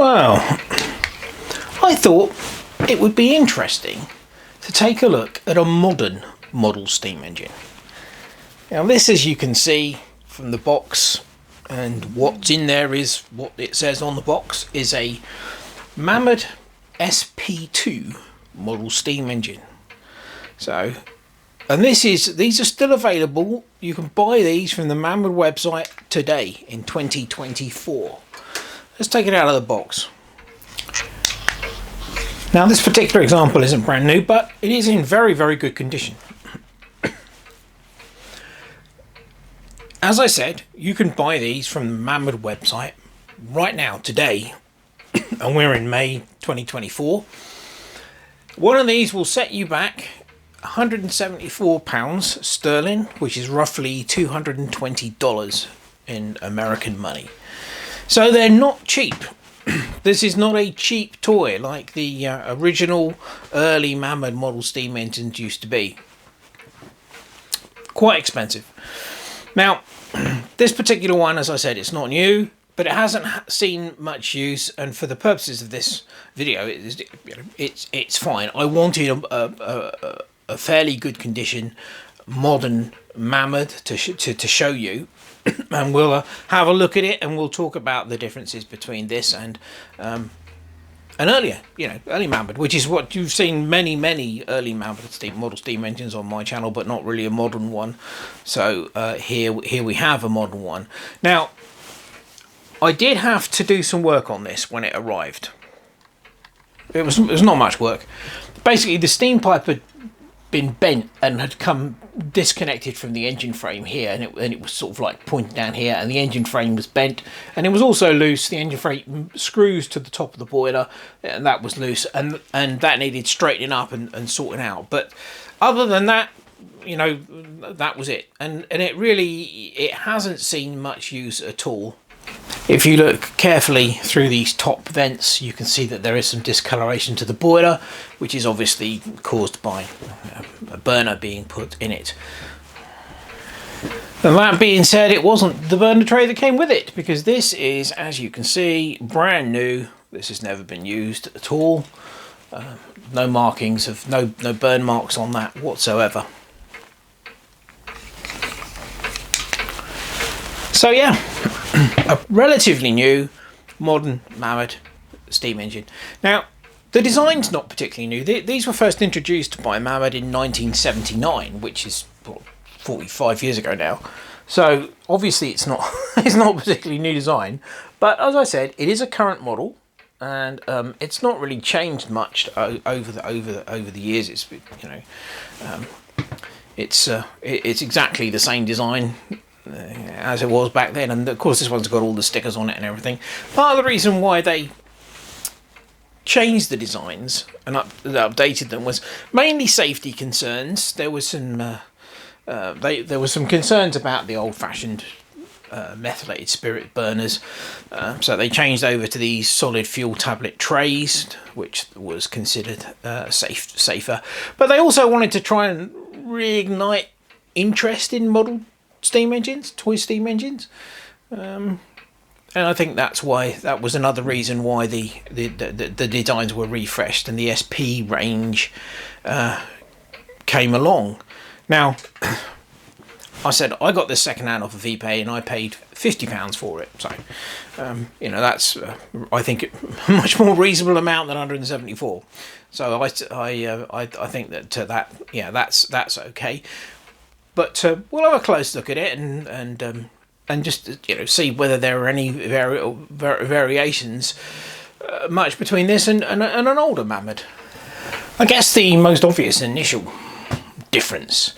Well, I thought it would be interesting to take a look at a modern model steam engine. Now this, as you can see from the box, and what's in there is what it says on the box, is a Mamod SP2 model steam engine. So, and these are still available. You can buy these from the Mamod website today in 2024. Let's take it out of the box. Now this particular example isn't brand new, but it is in very, very good condition. As I said, you can buy these from the Mamod website right now, today, and we're in May 2024. One of these will set you back £174 sterling, which is roughly $220 in American money. So they're not cheap. This is not a cheap toy like the original early Mamod model steam engines used to be. Quite expensive. Now, this particular one, as I said, it's not new, but it hasn't seen much use, and for the purposes of this video, it's fine. I wanted a fairly good condition modern Mamod to show you, and we'll have a look at it, and we'll talk about the differences between this and an earlier, early Mamod, which is what you've seen many early Mamod model steam engines on my channel, but not really a modern one. So here we have a modern one. Now, I did have to do some work on this when it arrived. It was not much work. Basically, the steam pipe had been bent and had come disconnected from the engine frame here, and it was sort of like pointing down here, and the engine frame was bent, and it was also loose. The engine frame screws to the top of the boiler, and that was loose, and that needed straightening up and sorting out. But other than that, that was it, and it hasn't seen much use at all. If you look carefully through these top vents, you can see that there is some discoloration to the boiler, which is obviously caused by a burner being put in it. And that being said, it wasn't the burner tray that came with it, because this is, as you can see, brand new. This has never been used at all. No markings of no burn marks on that whatsoever. So yeah, a relatively new modern Mamod steam engine. Now, the design's not particularly new. These were first introduced by Mamod in 1979, which is 45 years ago now. So obviously it's not it's not particularly new design. But as I said, it is a current model, and it's not really changed much over the years. It's exactly the same design as it was back then, and of course this one's got all the stickers on it and everything. Part of the reason why they changed the designs and updated them was mainly safety concerns. There was some there were some concerns about the old-fashioned methylated spirit burners, so they changed over to these solid fuel tablet trays, which was considered safer. But they also wanted to try and reignite interest in model steam engines, toy steam engines, and I think that was another reason why the designs were refreshed and the SP range came along. Now, I said I got this second hand off of eBay and I paid £50 for it, so that's I think a much more reasonable amount than 174. So I think that's okay. But we'll have a close look at it and just see whether there are any variations much between this and an older Mamod. I guess the most obvious initial difference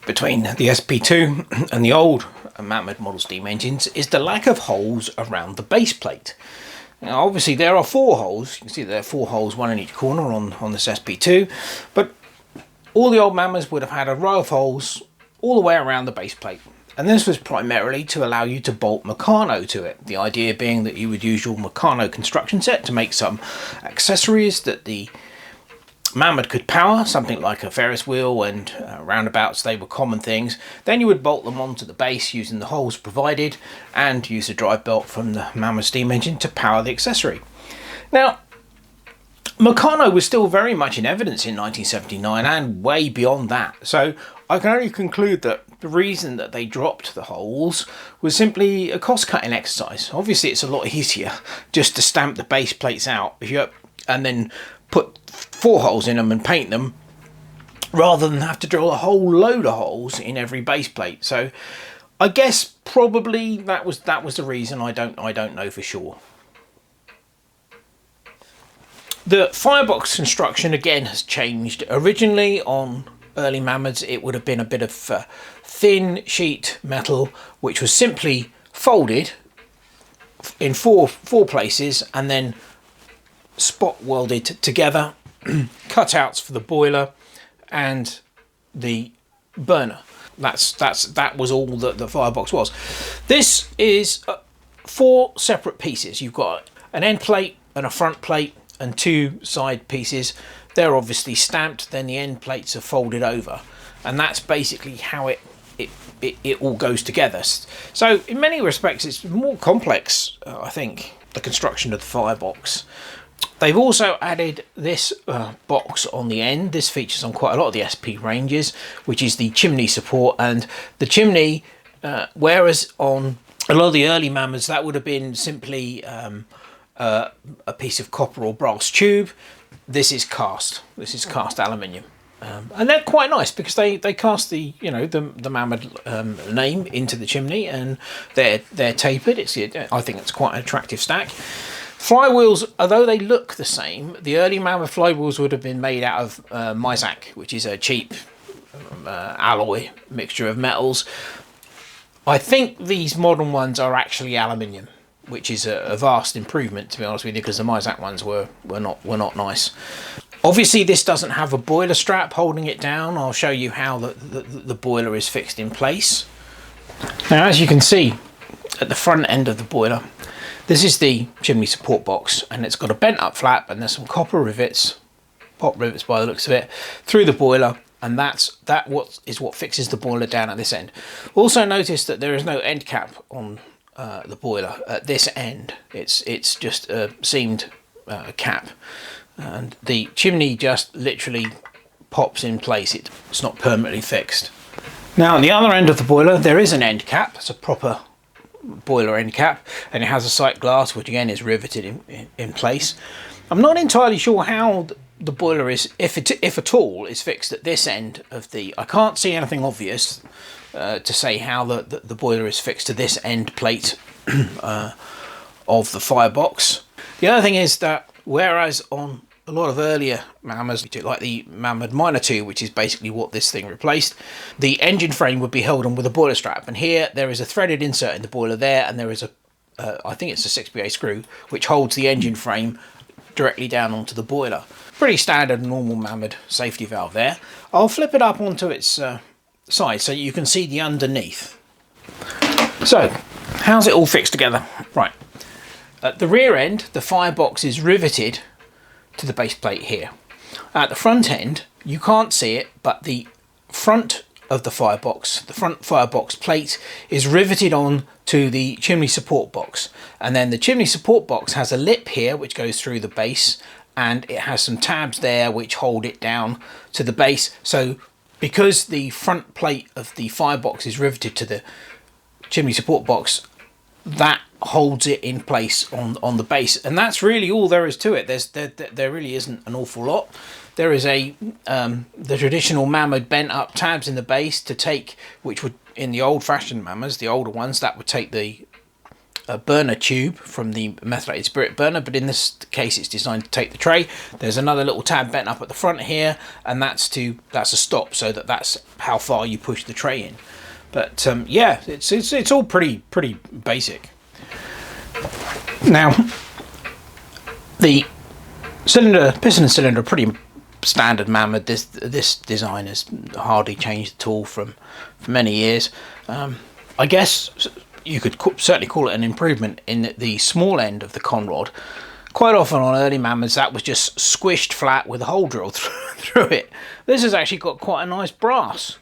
between the SP2 and the old Mamod model steam engines is the lack of holes around the base plate. Now obviously there are 4 holes. You can see there are 4 holes, one in each corner on this SP2, but all the old Mamods would have had a row of holes all the way around the base plate, and this was primarily to allow you to bolt Meccano to it. The idea being that you would use your Meccano construction set to make some accessories that the Mamod could power, something like a Ferris wheel and roundabouts. They were common things. Then you would bolt them onto the base using the holes provided and use a drive belt from the Mamod steam engine to power the accessory. Now, Meccano was still very much in evidence in 1979 and way beyond that, so I can only conclude that the reason that they dropped the holes was simply a cost-cutting exercise. Obviously, it's a lot easier just to stamp the base plates out and then put 4 holes in them and paint them, rather than have to drill a whole load of holes in every base plate. So I guess probably that was the reason. I don't know for sure. The firebox construction again has changed. Originally on early Mamods it would have been a bit of thin sheet metal which was simply folded in four places and then spot welded together, cutouts for the boiler and the burner. That was all that the firebox was. This is 4 separate pieces. You've got an end plate and a front plate and 2 side pieces. They're obviously stamped, then the end plates are folded over, and that's basically how it all goes together. So in many respects it's more complex, I think, the construction of the firebox. They've also added this box on the end. This features on quite a lot of the SP ranges, which is the chimney support. And the chimney, whereas on a lot of the early Mamods that would have been simply a piece of copper or brass tube, this is cast. This is cast aluminium. And they're quite nice because they cast the the Mamod name into the chimney, and they're tapered. I think it's quite an attractive stack. Flywheels, although they look the same, the early Mammoth flywheels would have been made out of Misak, which is a cheap alloy mixture of metals. I think these modern ones are actually aluminium, which is a vast improvement, to be honest with you, because the Misak ones were not nice. Obviously, this doesn't have a boiler strap holding it down. I'll show you how the boiler is fixed in place. Now, as you can see, at the front end of the boiler, this is the chimney support box, and it's got a bent up flap, and there's some copper rivets, pop rivets by the looks of it, through the boiler, and what fixes the boiler down at this end. Also notice that there is no end cap on the boiler at this end. It's just a seamed cap, and the chimney just literally pops in place. It's not permanently fixed. Now on the other end of the boiler there is an end cap. It's a proper boiler end cap, and it has a sight glass which again is riveted in place. I'm not entirely sure how the boiler is, if at all, is fixed at this end of the... I can't see anything obvious to say how the boiler is fixed to this end plate of the firebox. The other thing is that whereas on a lot of earlier Mamods, like the Mamod Minor 2, which is basically what this thing replaced, the engine frame would be held on with a boiler strap, and here there is a threaded insert in the boiler there, and there is I think it's a 6BA screw which holds the engine frame directly down onto the boiler. Pretty standard normal Mamod safety valve there. I'll flip it up onto its side so you can see the underneath. So how's it all fixed together? Right, at the rear end the firebox is riveted to the base plate here. At the front end you can't see it, but the front of the firebox, the front firebox plate, is riveted on to the chimney support box, and then the chimney support box has a lip here which goes through the base, and it has some tabs there which hold it down to the base. So because the front plate of the firebox is riveted to the chimney support box, that holds it in place on the base, and that's really all there is to it. There really isn't an awful lot. There is the traditional Mamod bent up tabs in the base to take, which would, in the old-fashioned Mamods, the older ones, that would take the burner tube from the methylated spirit burner, but in this case it's designed to take the tray. There's another little tab bent up at the front here, and that's a stop, so that's how far you push the tray in. But yeah, it's all pretty basic. Now the piston and cylinder are pretty standard Mamod. This design has hardly changed at all from for many years. I guess you could certainly call it an improvement in the small end of the conrod. Quite often on early Mamods that was just squished flat with a hole drilled through it. This has actually got quite a nice brass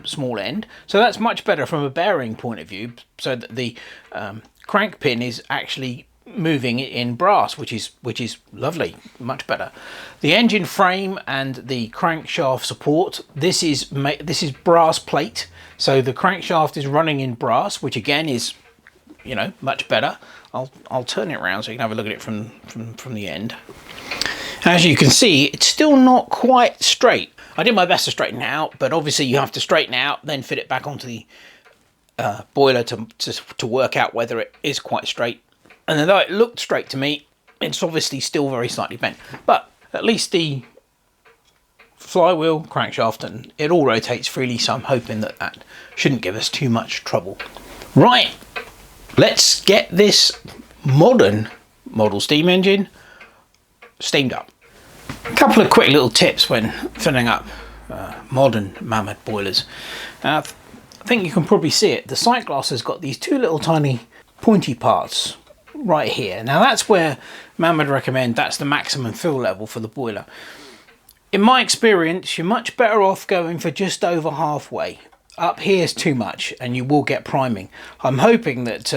small end, so that's much better from a bearing point of view, so that the crank pin is actually moving in brass, which is lovely, much better. The engine frame and the crankshaft support, this is brass plate, so the crankshaft is running in brass, which again is, you know, much better. I'll turn it around so you can have a look at it from the end. As you can see, it's still not quite straight. I did my best to straighten it out, but obviously you have to straighten it out, then fit it back onto the boiler to work out whether it is quite straight. And although it looked straight to me, it's obviously still very slightly bent. But at least the flywheel, crankshaft, and it all rotates freely, so I'm hoping that that shouldn't give us too much trouble. Right, let's get this modern model steam engine steamed up. A couple of quick little tips when filling up modern Mamod boilers. I think you can probably see it. The sight glass has got these two little tiny pointy parts right here. Now that's where Mamod recommend that's the maximum fill level for the boiler. In my experience, you're much better off going for just over halfway. Up here is too much and you will get priming. I'm hoping that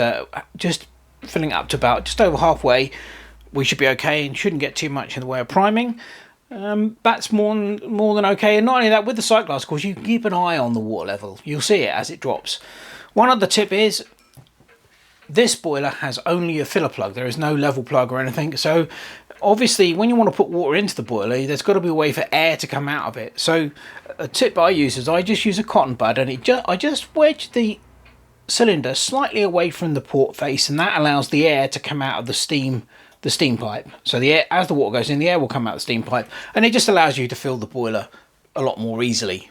just filling up to about just over halfway, we should be okay and shouldn't get too much in the way of priming. That's more than okay. And not only that, with the sight glass, of course, you can keep an eye on the water level. You'll see it as it drops. One other tip is, this boiler has only a filler plug. There is no level plug or anything. So obviously when you want to put water into the boiler, there's got to be a way for air to come out of it. So a tip I use is I just use a cotton bud and I just wedge the cylinder slightly away from the port face, and that allows the air to come out of the steam pipe. So the air, as the water goes in, the air will come out of the steam pipe, and it just allows you to fill the boiler a lot more easily.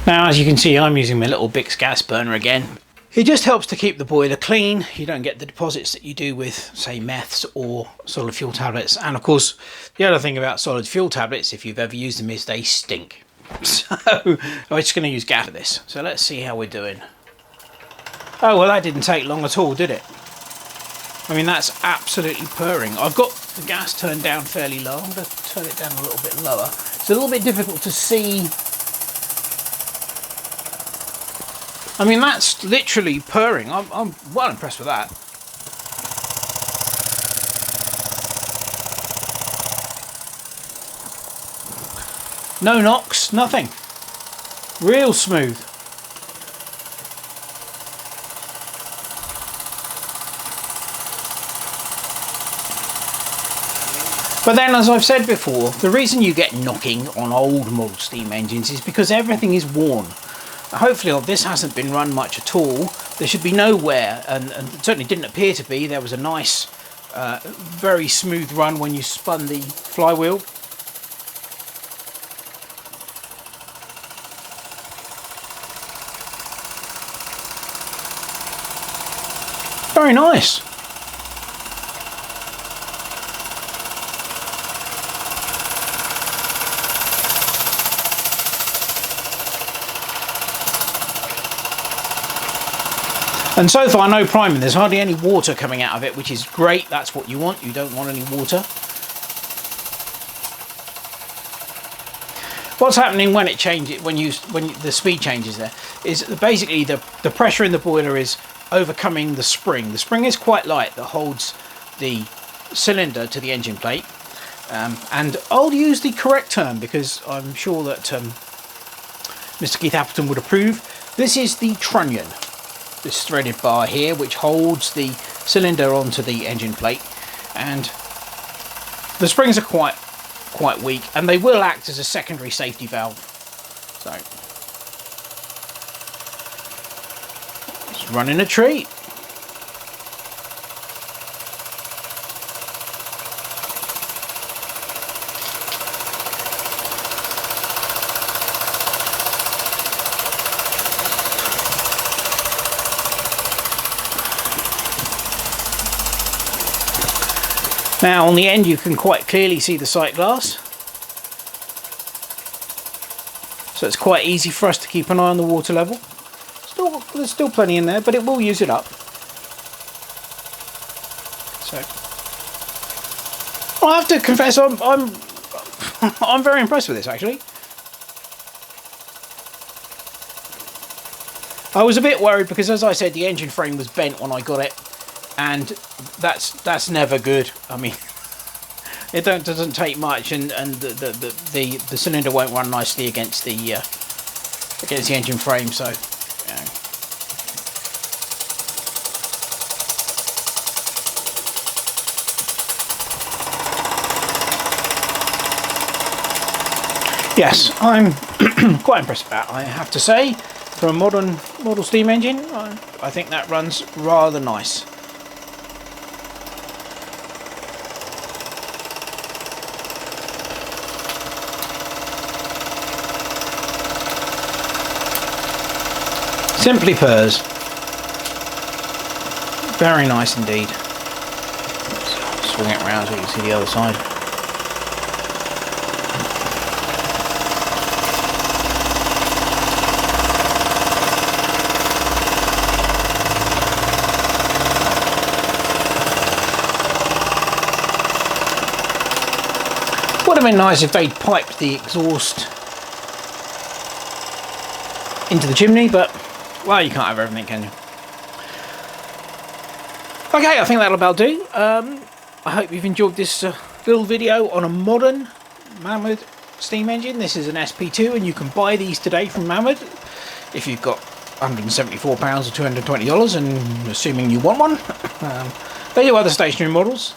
Now, as you can see, I'm using my little Bix gas burner again. It just helps to keep the boiler clean. You don't get the deposits that you do with, say, meths or solid fuel tablets. And of course, the other thing about solid fuel tablets, if you've ever used them, is they stink. So I'm just going to use gas for this. So let's see how we're doing. Oh, well, that didn't take long at all, did it? I mean, that's absolutely purring. I've got the gas turned down fairly low. I'm going to turn it down a little bit lower. It's a little bit difficult to see. I mean, that's literally purring. I'm well impressed with that. No knocks, nothing. Real smooth. But then, as I've said before, the reason you get knocking on old model steam engines is because everything is worn. Hopefully this hasn't been run much at all. There should be no wear, and it certainly didn't appear to be. There was a nice, very smooth run when you spun the flywheel. Very nice. And so far, no priming. There's hardly any water coming out of it, which is great. That's what you want. You don't want any water. What's happening when it changes, when the speed changes there, is basically the pressure in the boiler is overcoming the spring. The spring is quite light that holds the cylinder to the engine plate. And I'll use the correct term because I'm sure that Mr. Keith Appleton would approve. This is the trunnion. This threaded bar here, which holds the cylinder onto the engine plate, and the springs are quite weak, and they will act as a secondary safety valve. So it's running a treat. Now on the end you can quite clearly see the sight glass, so it's quite easy for us to keep an eye on the water level. There's still plenty in there, but it will use it up. So I have to confess, I'm very impressed with this actually. I was a bit worried because, as I said, the engine frame was bent when I got it. and that's never good. I mean, it doesn't take much, and the cylinder won't run nicely against the engine frame. So, you know. Yes, I'm quite impressed with that, I have to say. For a model steam engine, I think that runs rather nice. Simply purrs. Very nice indeed. Let's swing it around so you can see the other side. Would have been nice if they'd piped the exhaust into the chimney, but, well, you can't have everything, can you? Okay, I think that'll about do. I hope you've enjoyed this little video on a modern Mamod steam engine. This is an SP2, and you can buy these today from Mamod if you've got £174 or $220, and assuming you want one. They do other stationary models.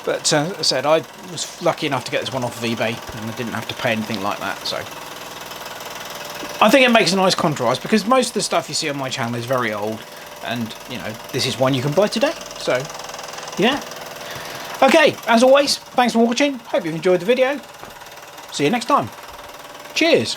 But as I said, I was lucky enough to get this one off of eBay, and I didn't have to pay anything like that. So I think it makes a nice contrast, because most of the stuff you see on my channel is very old, and you know, this is one you can buy today. So yeah. Okay, as always, thanks for watching. Hope you've enjoyed the video. See you next time. Cheers.